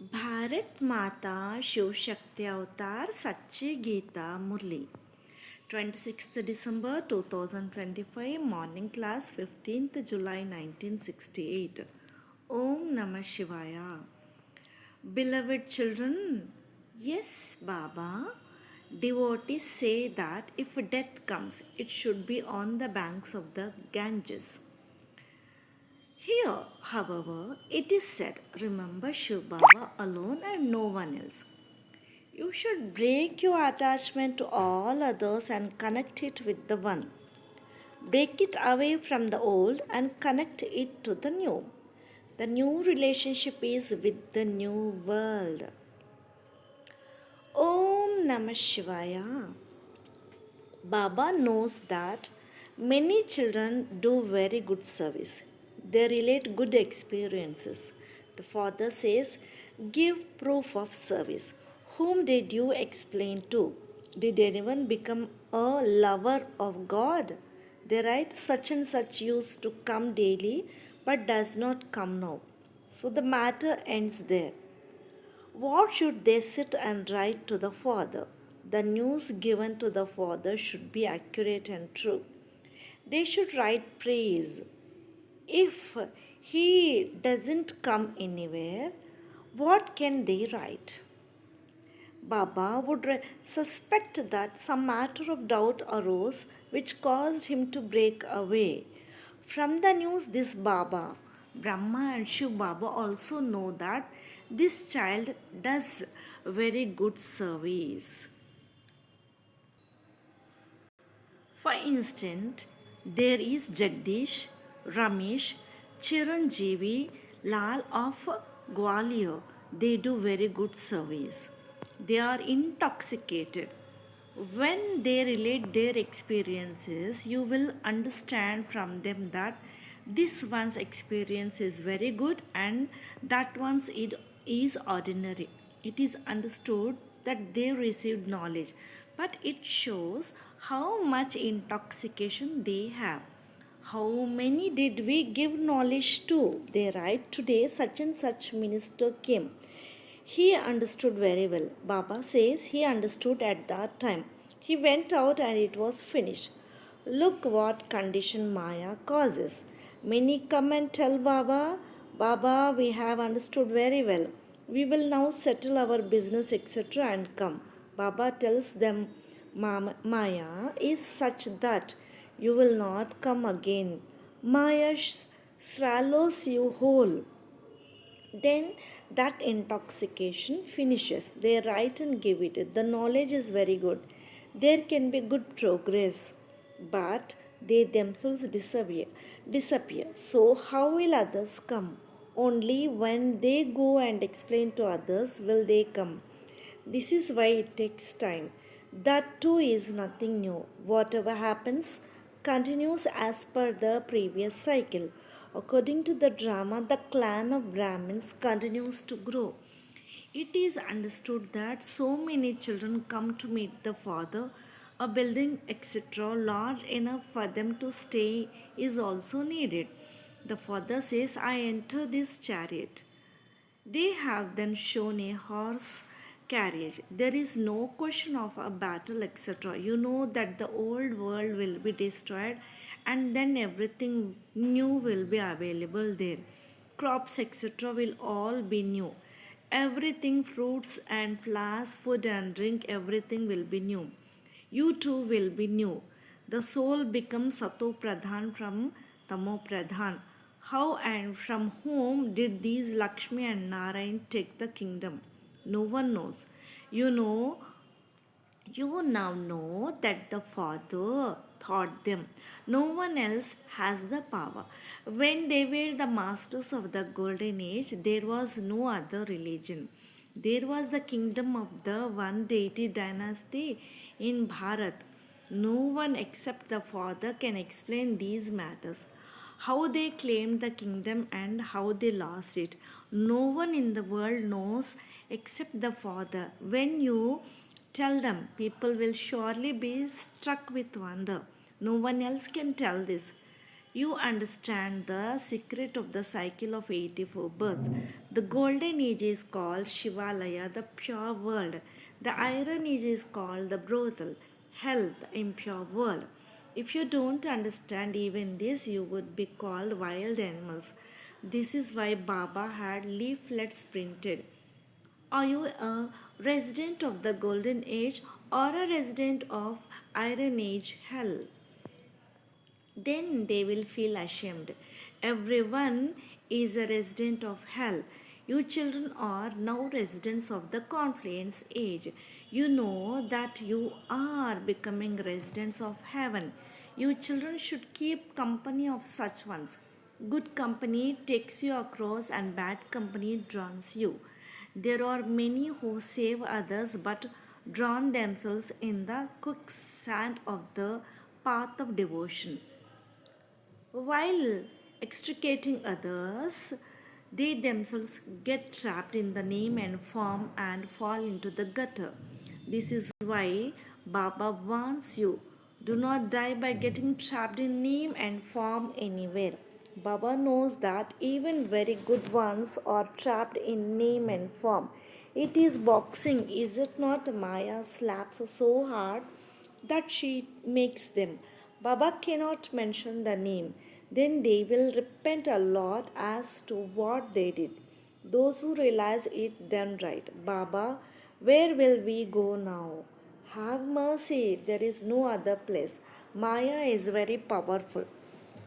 भारत माता शिव शक्ति अवतार सच्ची गीता मुरली 26th December 2025 morning class 15th July 1968 Om Namah Shivaya. Beloved children, yes Baba, devotees say that if death comes it should be on the banks of the Ganges. Here, however, it is said, remember Shiv Baba alone and no one else. You should break your attachment to all others and connect it with the one. Break it away from the old and connect it to the new. The new relationship is with the new world. Om Namah Shivaya. Baba knows that many children do very good service. They relate good experiences. The father says, give proof of service. Whom did you explain to? Did anyone become a lover of God? They write, such and such used to come daily but does not come now. So the matter ends there. What should they sit and write to the Father? The news given to the Father should be accurate and true. They should write praise. If he doesn't come anywhere, what can they write? Baba would suspect that some matter of doubt arose which caused him to break away. From the news, this Baba, Brahma and Shiv Baba also know that this child does very good service. For instance, there is Jagdish, Ramesh, Chiranjeevi, Lal of Gwalior. They do very good service. They are intoxicated. When they relate their experiences, you will understand from them that this one's experience is very good and that one's it is ordinary. It is understood that they received knowledge, but it shows how much intoxication they have. How many did we give knowledge to? They write today such and such minister came. He understood very well. Baba says he understood at that time. He went out and it was finished. Look what condition Maya causes. Many come and tell Baba, Baba, we have understood very well. We will now settle our business, etc. and come. Baba tells them, Maya is such that you will not come again. Maya swallows you whole. Then that intoxication finishes. They write and give it. The knowledge is very good. There can be good progress, but they themselves disappear. So how will others come? Only when they go and explain to others will they come. This is why it takes time. That too is nothing new. Whatever happens continues as per the previous cycle. According to the drama, the clan of Brahmins continues to grow. It is understood that so many children come to meet the father. A building, etc., large enough for them to stay is also needed. The father says, I enter this chariot. They have then shown a horse carriage. There is no question of a battle, etc. You know that the old world will be destroyed and then everything new will be available there. Crops, etc., will all be new. Everything, fruits and flowers, food and drink, everything will be new. You too will be new. The soul becomes Sato Pradhan from Tamo Pradhan. How and from whom did these Lakshmi and Narayan take the kingdom? No one knows. You know, you now know that the Father taught them. No one else has the power. When they were the masters of the golden age, there was no other religion. There was the kingdom of the one deity dynasty in Bharat. No one except the Father can explain these matters. How they claimed the kingdom and how they lost it. No one in the world knows except the Father. When you tell them, people will surely be struck with wonder. No one else can tell this. You understand the secret of the cycle of 84 births. The golden age is called Shivalaya, the pure world. The iron age is called the brothel, hell, the impure world. If you don't understand even this, you would be called wild animals. This is why Baba had leaflets printed. Are you a resident of the golden age or a resident of iron age hell? Then they will feel ashamed. Everyone is a resident of hell. You children are now residents of the confluence age. You know that you are becoming residents of heaven. You children should keep company of such ones. Good company takes you across, and bad company drowns you. There are many who save others but drown themselves in the quicksand of the path of devotion. While extricating others, they themselves get trapped in the name and form and fall into the gutter. This is why Baba warns you, do not die by getting trapped in name and form anywhere. Baba knows that even very good ones are trapped in name and form. It is boxing, is it not? Maya slaps so hard that she makes them. Baba cannot mention the name. Then they will repent a lot as to what they did. Those who realize it then write, Baba, where will we go now? Have mercy, there is no other place. Maya is very powerful.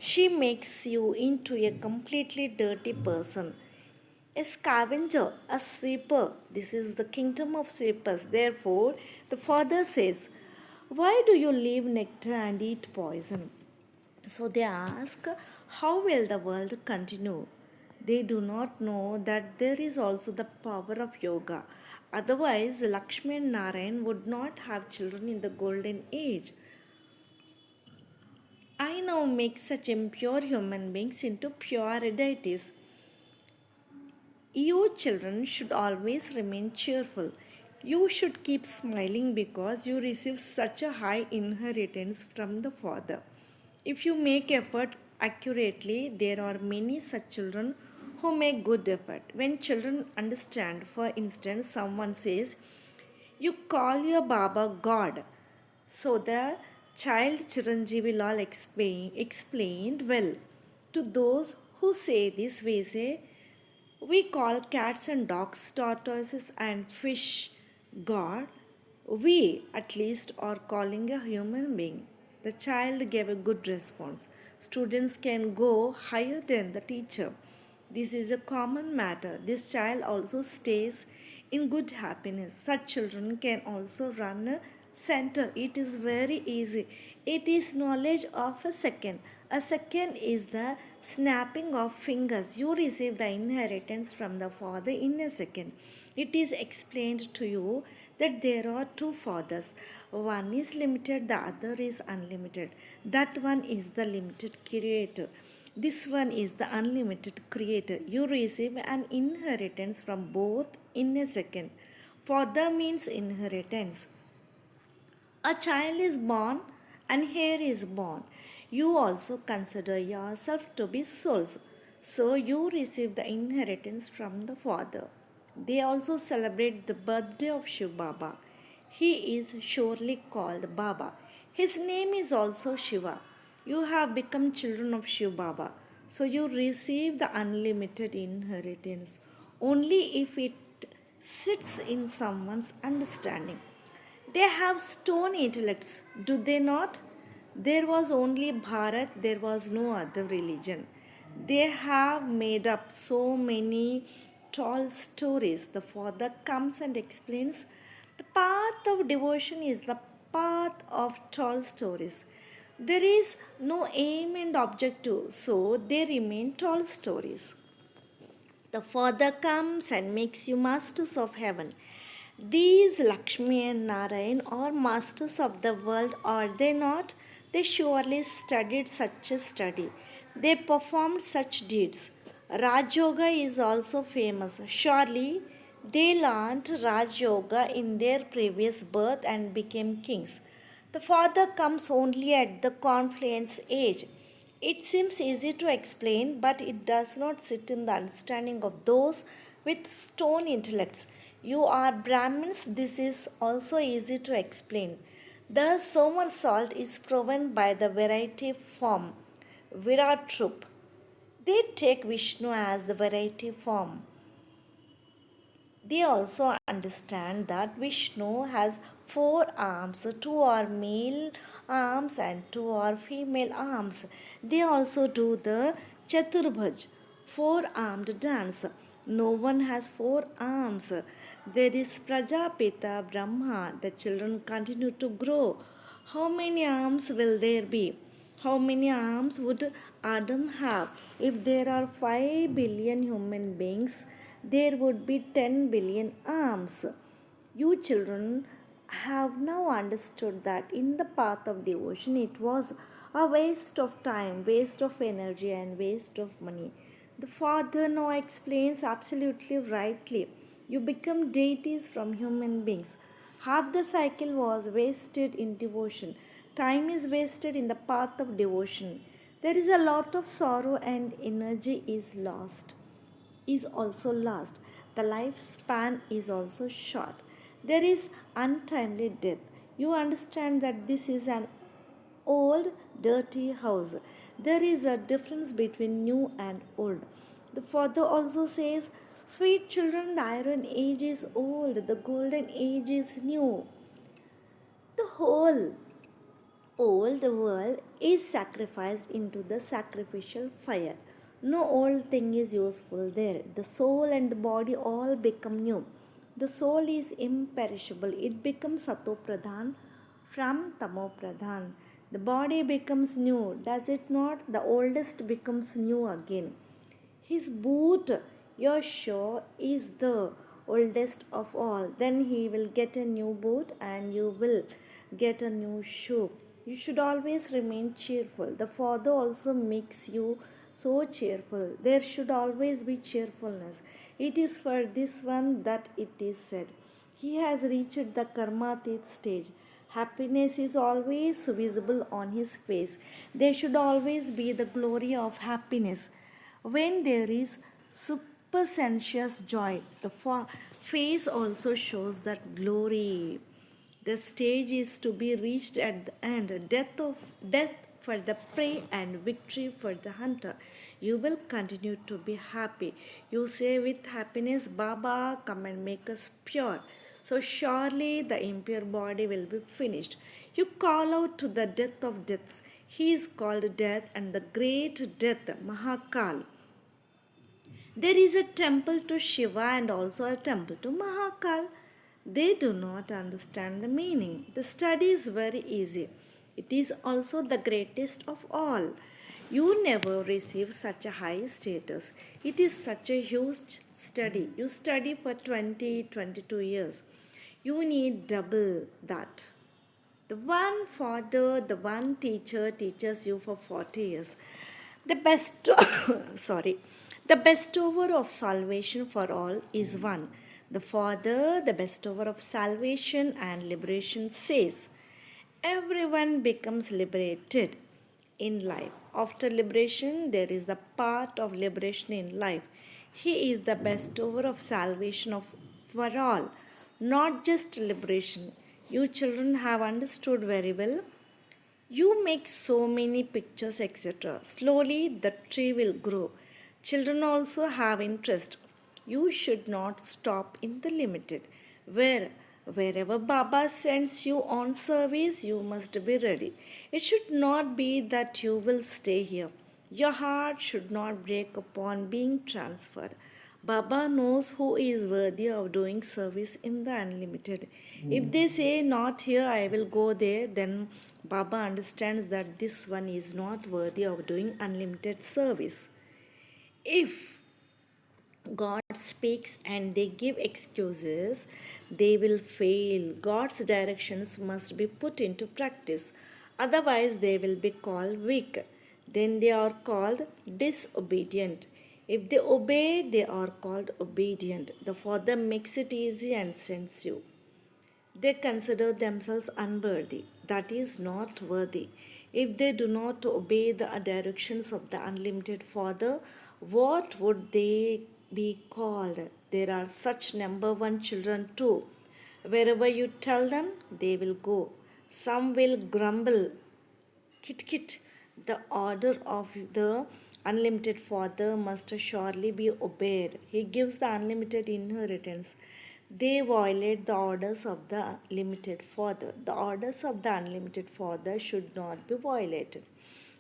She makes you into a completely dirty person, a scavenger, a sweeper. This is the kingdom of sweepers. Therefore, the father says, why do you leave nectar and eat poison? So they ask, how will the world continue? They do not know that there is also the power of yoga. Otherwise, Lakshmi and Narayan would not have children in the golden age. I now make such impure human beings into pure deities. You children should always remain cheerful. You should keep smiling because you receive such a high inheritance from the Father. If you make effort accurately, there are many such children who make good effort. When children understand, for instance, someone says, you call your Baba God. So the child Chiranjeevi Lal explained well. To those who say this, we say, we call cats and dogs, tortoises and fish God. We, at least, are calling a human being. The child gave a good response. Students can go higher than the teacher. This is a common matter. This child also stays in good happiness. Such children can also run a center. It is very easy. It is knowledge of a second. A second is the snapping of fingers. You receive the inheritance from the Father in a second. It is explained to you that there are two fathers. One is limited, the other is unlimited. That one is the limited creator. This one is the unlimited creator. You receive an inheritance from both in a second. Father means inheritance. A child is born and here is born. You also consider yourself to be souls. So you receive the inheritance from the Father. They also celebrate the birthday of Shiv Baba. He is surely called Baba. His name is also Shiva. You have become children of Shiv Baba. So you receive the unlimited inheritance only if it sits in someone's understanding. They have stone intellects, do they not? There was only Bharat, there was no other religion. They have made up so many tall stories. The Father comes and explains the path of devotion is the path of tall stories. There is no aim and objective, so they remain tall stories. The Father comes and makes you masters of heaven. These Lakshmi and Narayan are masters of the world, are they not? They surely studied such a study. They performed such deeds. Raj Yoga is also famous. Surely they learnt Raj Yoga in their previous birth and became kings. The Father comes only at the confluence age. It seems easy to explain, but it does not sit in the understanding of those with stone intellects. You are Brahmins, this is also easy to explain. The somersault is proven by the variety form, Virat Rup. They take Vishnu as the variety form. They also understand that Vishnu has four arms, two are male arms and two are female arms. They also do the Chaturbhaj, four armed dance. No one has four arms. There is Prajapita Brahma. The children continue to grow. How many arms will there be? How many arms would Adam have? If there are 5 billion human beings, there would be 10 billion arms. You children have now understood that in the path of devotion it was a waste of time, waste of energy, and waste of money. The Father now explains absolutely rightly. You become deities from human beings. Half the cycle was wasted in devotion. Time is wasted in the path of devotion. There is a lot of sorrow and energy is also lost. The lifespan is also short. There is untimely death. You understand that this is an old, dirty house. There is a difference between new and old. The father also says, sweet children, the iron age is old, the golden age is new. The whole old world is sacrificed into the sacrificial fire. No old thing is useful there. The soul and the body all become new. The soul is imperishable. It becomes Sato Pradhan from Tamo Pradhan. The body becomes new, does it not? The oldest becomes new again. His boot, you're sure, is the oldest of all. Then he will get a new boot and you will get a new shoe. You should always remain cheerful. The Father also makes you so cheerful. There should always be cheerfulness. It is for this one that it is said. He has reached the Karmatit stage. Happiness is always visible on his face. There should always be the glory of happiness. When there is supersensuous joy, the face also shows that glory. The stage is to be reached at the end. Death for the prey and victory for the hunter. You will continue to be happy. You say with happiness, Baba, come and make us pure. So surely the impure body will be finished. You call out to the death of deaths. He is called death and the great death, Mahakal. There is a temple to Shiva and also a temple to Mahakal. They do not understand the meaning. The study is very easy. It is also the greatest of all. You never receive such a high status. It is such a huge study. You study for 22 years. You need double that. The one father, the one teacher teaches you for 40 years. The best, sorry, the bestower of salvation for all is one. The Father, the bestower of salvation and liberation, says, everyone becomes liberated in life. After liberation, there is the part of liberation in life. He is the bestower of salvation for all, not just liberation. You children have understood very well. You make so many pictures, etc. Slowly, the tree will grow. Children also have interest. You should not stop in the limited. Wherever Baba sends you on service, you must be ready. It should not be that you will stay here. Your heart should not break upon being transferred. Baba knows who is worthy of doing service in the unlimited. If they say, not here, I will go there, then Baba understands that this one is not worthy of doing unlimited service. If God speaks and they give excuses, they will fail. God's directions must be put into practice. Otherwise, they will be called weak. Then they are called disobedient. If they obey, they are called obedient. The Father makes it easy and sends you. They consider themselves unworthy. That is not worthy. If they do not obey the directions of the unlimited Father, what would they be called? There are such number one children too. Wherever you tell them, they will go. Some will grumble, Kit Kit, the order of the unlimited Father must surely be obeyed. He gives the unlimited inheritance. They violate the orders of the limited Father. The orders of the unlimited Father should not be violated.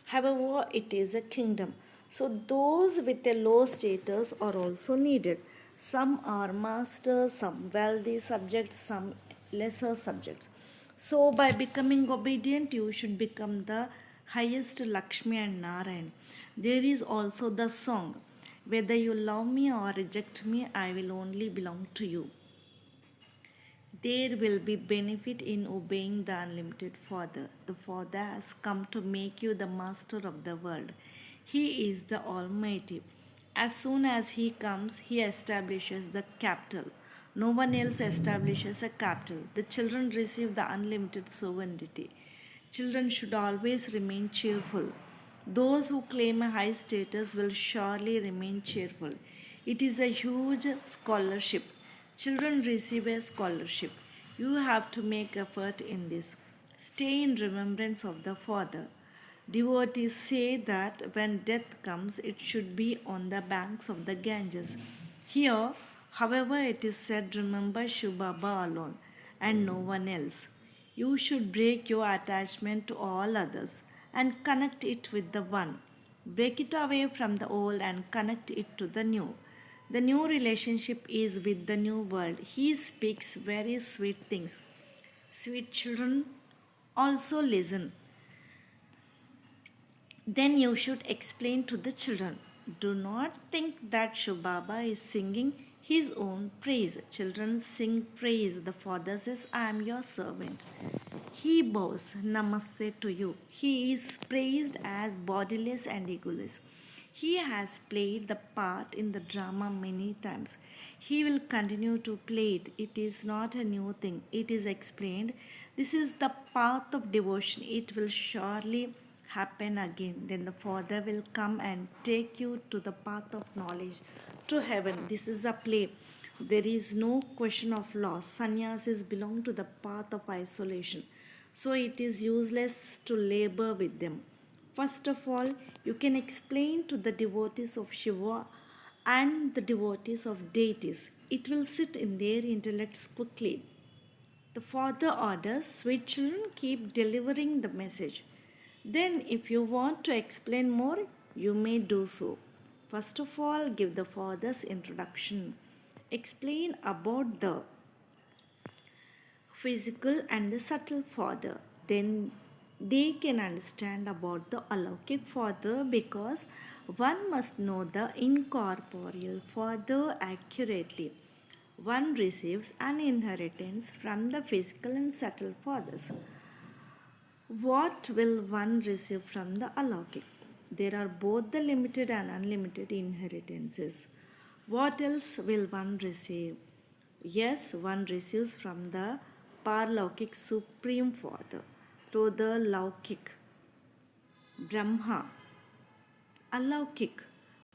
However, it is a kingdom. So, those with a low status are also needed. Some are masters, some wealthy subjects, some lesser subjects. So, by becoming obedient, you should become the highest Lakshmi and Narayan. There is also the song, whether you love me or reject me, I will only belong to you. There will be benefit in obeying the unlimited Father. The Father has come to make you the master of the world. He is the Almighty. As soon as He comes, He establishes the capital. No one else establishes a capital. The children receive the unlimited sovereignty. Children should always remain cheerful. Those who claim a high status will surely remain cheerful. It is a huge scholarship. Children receive a scholarship. You have to make effort in this. Stay in remembrance of the Father. Devotees say that when death comes, it should be on the banks of the Ganges. Here, however, it is said, remember Shiv Baba alone and no one else. You should break your attachment to all others and connect it with the one. Break it away from the old and connect it to the new. The new relationship is with the new world. He speaks very sweet things. Sweet children, also listen. Then you should explain to the children. Do not think that Shubaba is singing his own praise. Children sing praise. The father says, I am your servant. He bows namaste to you. He is praised as bodiless and egoless. He has played the part in the drama many times. He will continue to play it. It is not a new thing. It is explained. This is the path of devotion. It will surely happen again. Then the Father will come and take you to the path of knowledge, to heaven. This is a play. There is no question of loss. Sannyasis belong to the path of isolation. So it is useless to labor with them. First of all, you can explain to the devotees of Shiva and the devotees of deities. It will sit in their intellects quickly. The father orders, sweet children, keep delivering the message. Then, if you want to explain more, you may do so. First of all, give the father's introduction. Explain about the physical and the subtle father. Then they can understand about the alaukic father, because one must know the incorporeal father accurately. One receives an inheritance from the physical and subtle fathers. What will one receive from the alaukic? There are both the limited and unlimited inheritances. What else will one receive? Yes, one receives from the Parlaukic Supreme Father through the Laukik Brahma. Alaukic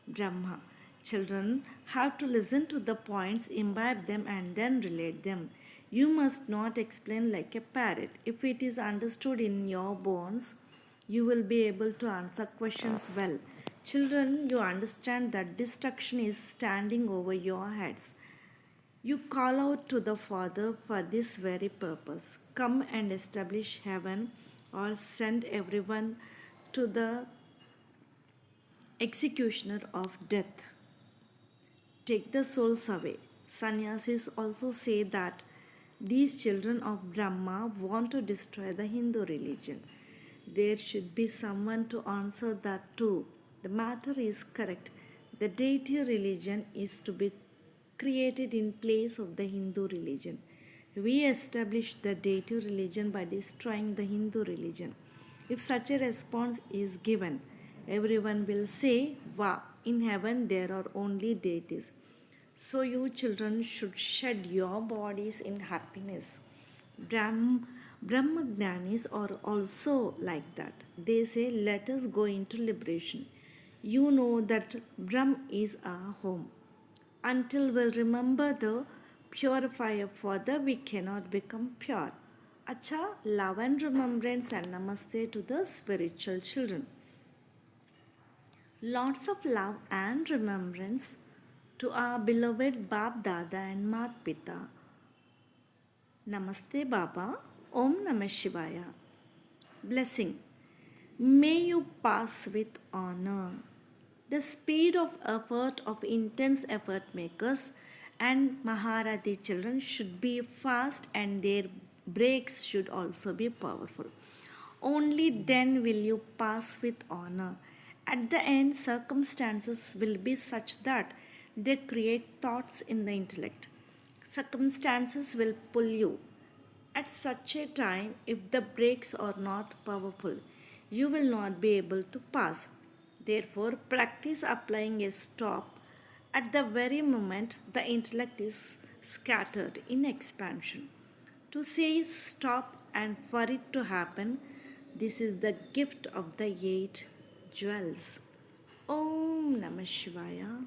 Brahma. Children have to listen to the points, imbibe them, and then relate them. You must not explain like a parrot. If it is understood in your bones, you will be able to answer questions well. Children, you understand that destruction is standing over your heads. You call out to the Father for this very purpose. Come and establish heaven, or send everyone to the executioner of death. Take the souls away. Sannyasis also say that these children of Brahma want to destroy the Hindu religion. There should be someone to answer that too. The matter is correct. The deity religion is to be created in place of the Hindu religion. We establish the deity religion by destroying the Hindu religion. If such a response is given, everyone will say, wow, in heaven there are only deities. So you children should shed your bodies in happiness. Brahmagnanis are also like that. They say, let us go into liberation. You know that Brahm is our home. Until we remember the purifier Father, we cannot become pure. Acha, love and remembrance and namaste to the spiritual children. Lots of love and remembrance to our beloved Bab Dada and Mat Pita. Namaste Baba. Om Namah Shivaya. Blessing. May you pass with honor. The speed of effort of intense effort makers and Maharati children should be fast and their breaks should also be powerful. Only then will you pass with honor. At the end, circumstances will be such that they create thoughts in the intellect. Circumstances will pull you. At such a time, if the brakes are not powerful, you will not be able to pass. Therefore, practice applying a stop at the very moment the intellect is scattered in expansion. To say stop and for it to happen, this is the gift of the eight jewels. Om Namah Shivaya.